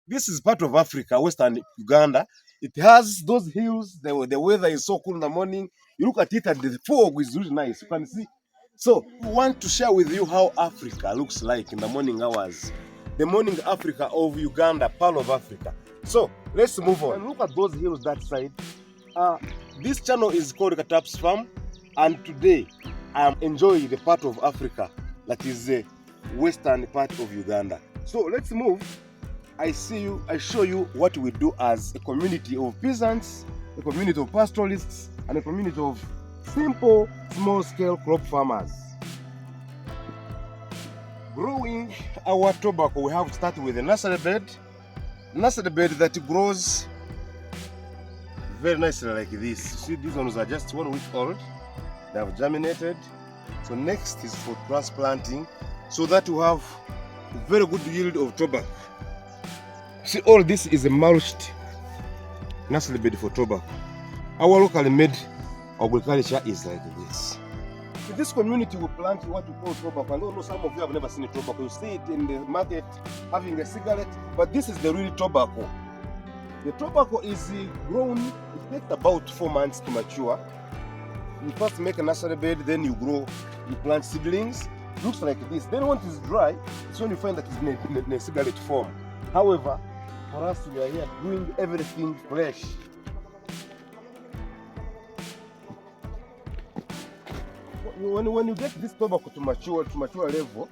This is part of Africa, Western Uganda. It has those hills. The weather is so cool in the morning. You look at it and the fog is really nice. You can see. So we want to share with you how Africa looks like in the morning hours. The morning Africa of Uganda, part of Africa. So let's move on. And look at those hills that side. This channel is called Katap's Farm, and today I am enjoying the part of Africa that is the western part of Uganda. So let's move. I show you what we do as a community of peasants, a community of pastoralists, and a community of simple, small-scale crop farmers. Growing our tobacco, we have started with a nursery bed that grows very nicely like this. You see, these ones are just 1 week old. They have germinated. So next is for transplanting, so that you have a very good yield of tobacco. See, all this is a mulched nursery bed for tobacco. Our locally made agriculture is like this. In this community, we plant what we call tobacco. I know some of you have never seen a tobacco. You see it in the market having a cigarette, but this is the real tobacco. The tobacco is grown, it takes about 4 months to mature. You first make a nursery bed, then you plant seedlings. It looks like this. Then when it is dry, it's when you find that it's in a cigarette form. However, for us, we are here doing everything fresh. When you get this tobacco to mature level,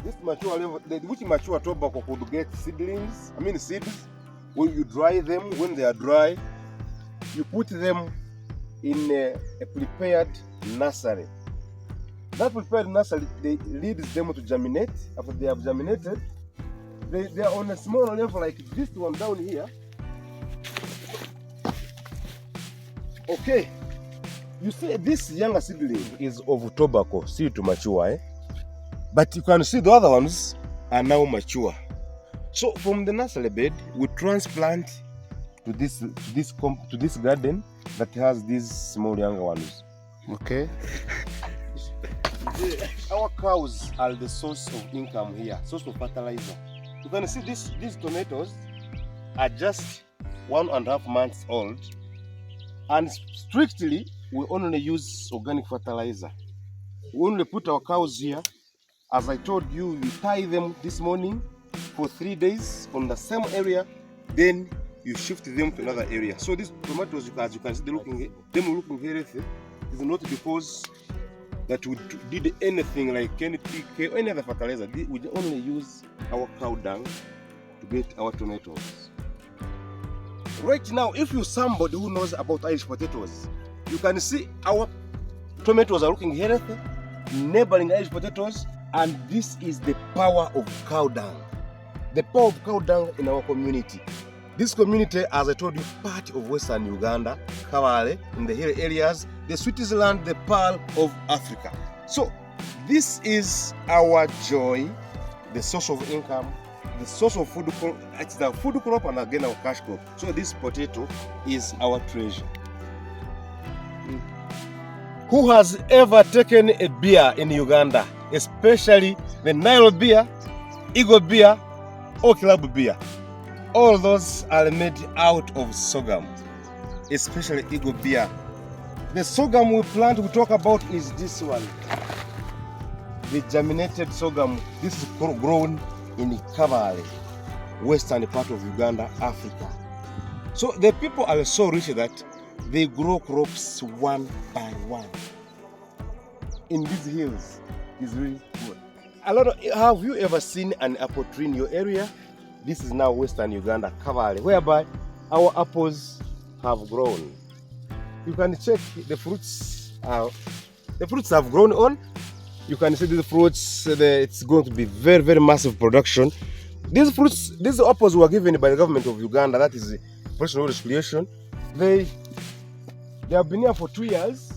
which mature tobacco could get seedlings, seeds. When you dry them, when they are dry, you put them in a prepared nursery. That prepared nursery leads them to germinate. After they have germinated, they are on a smaller level like this one down here. Okay, you see this younger seedling is of tobacco, still to mature, but you can see the other ones are now mature. So from the nursery bed, we transplant to this garden that has these small younger ones. Okay. Our cows are the source of income here, source of fertilizer. You can see these tomatoes are just 1.5 months old, and strictly we only use organic fertilizer. We only put our cows here. As I told you, we tie them this morning for 3 days on the same area, then you shift them to another area. So these tomatoes, as you can see, them looking healthy. It's not because that we did anything like NPK or any other fertilizer. We only use our cow dung to get our tomatoes. Right now, if you're somebody who knows about Irish potatoes, you can see our tomatoes are looking healthy, neighboring Irish potatoes, and this is the power of cow dung. The power of cow dung in our community. This community, as I told you, part of Western Uganda, Kawale, in the hill areas, the Switzerland, the pearl of Africa. So this is our joy, the source of income, the source of food. It's the food crop and again our cash crop. So this potato is our treasure. Who has ever taken a beer in Uganda, especially the Nile beer, Eagle beer, or Club beer? All those are made out of sorghum, especially Eagle beer. The sorghum we talk about is this one. The germinated sorghum. This is grown in Kawale, western part of Uganda, Africa. So the people are so rich that they grow crops one by one. In these hills is really good. Have you ever seen an apple tree in your area? This is now Western Uganda, Kawale, whereby our apples have grown. You can check the fruits. The fruits have grown on. You can see the fruits. It's going to be very, very massive production. These apples were given by the government of Uganda. That is personal creation. They have been here for 2 years.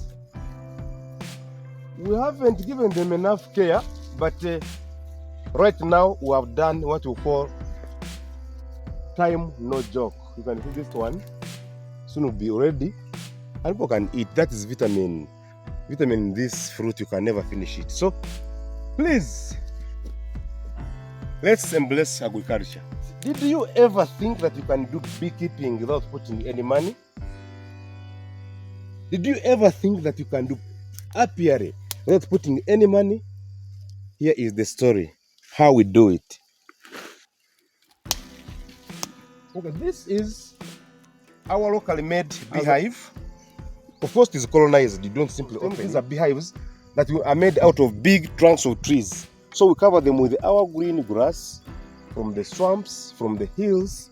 We haven't given them enough care, but right now we have done what we call time no joke. You can see this one soon will be ready and people can eat. That is vitamin in this fruit. You can never finish it. So please, let's embrace agriculture. Did you ever think that you can do beekeeping without putting any money? Did you ever think that you can do apiary without putting any money? Here is the story, how we do it. Okay, this is our locally made beehive. Of course, it is colonized. You don't simply open. These are beehives that are made out of big trunks of trees. So we cover them with our green grass from the swamps, from the hills,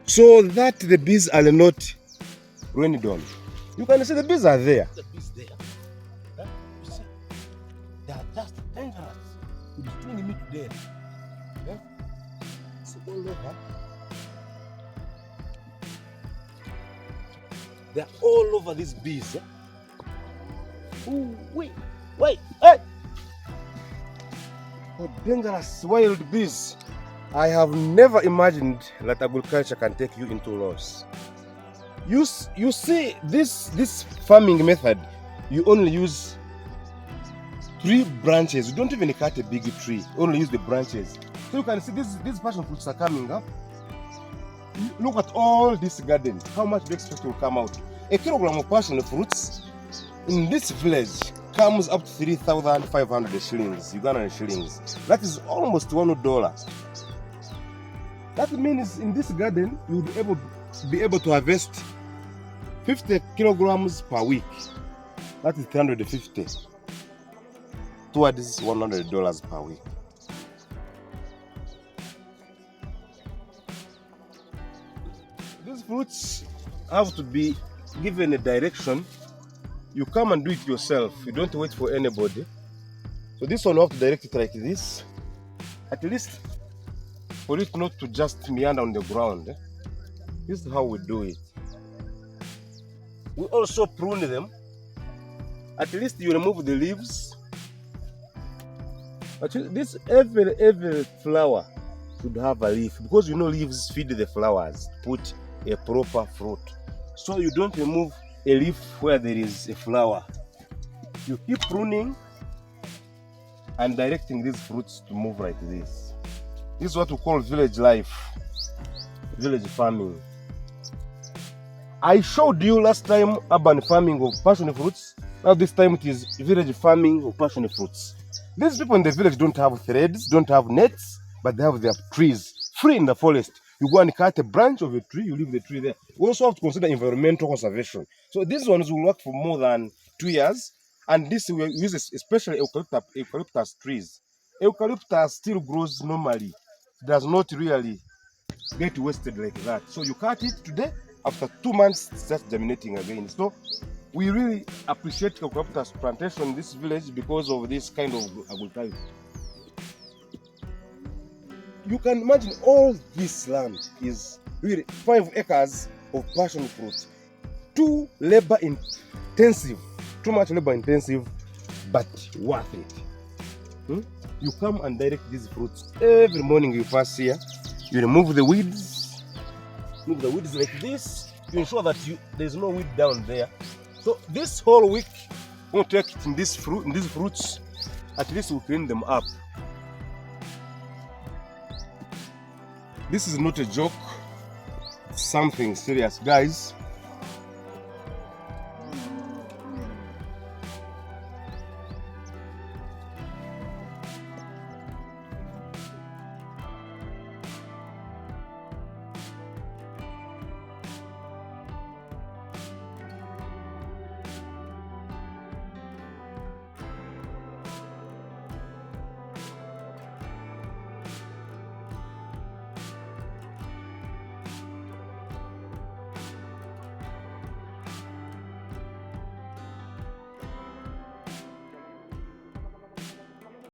so that the bees are not rained on. You can see the bees are there. The bees there. You see, they are just dangerous. It is doing me to death. So all over. They are all over these bees. Ooh, wait, hey! Oh, dangerous wild bees. I have never imagined that agriculture can take you into loss. You see, this farming method, you only use 3 branches. You don't even cut a big tree. You only use the branches. So you can see these passion fruits are coming up. Look at all this garden. How much do you expect will come out? A kilogram of passion fruits in this village comes up to 3,500 shillings, Ugandan shillings. That is almost $1. That means in this garden you would be able to harvest 50 kilograms per week. That is 350 towards $100 per week. These fruits have to be given a direction. You come and do it yourself. You don't wait for anybody. So this one you have to direct it like this. At least for it not to just meander on the ground. This is how we do it. We also prune them. At least you remove the leaves. But this every flower should have a leaf, because you know leaves feed the flowers, put a proper fruit. So you don't remove a leaf where there is a flower. You keep pruning and directing these fruits to move like this. This is what we call village life, village farming. I showed you last time urban farming of passion fruits. Now this time it is village farming of passion fruits. These people in the village don't have threads, don't have nets, but they have their trees free in the forest. You go and cut a branch of a tree, you leave the tree there. We also have to consider environmental conservation. So these ones will work for more than 2 years, and this we use especially eucalyptus trees. Eucalyptus still grows normally. It does not really get wasted like that. So you cut it today, after 2 months it starts germinating again. So we really appreciate eucalyptus plantation in this village because of this kind of agriculture. You can imagine all this land is really 5 acres of passion fruit. Too much labor intensive, but worth it. You come and direct these fruits. Every morning you pass here, you remove the weeds. Remove the weeds like this. You ensure that there's no weed down there. So this whole week, we'll take it in these fruits. At least we'll clean them up. This is not a joke. It's something serious, guys.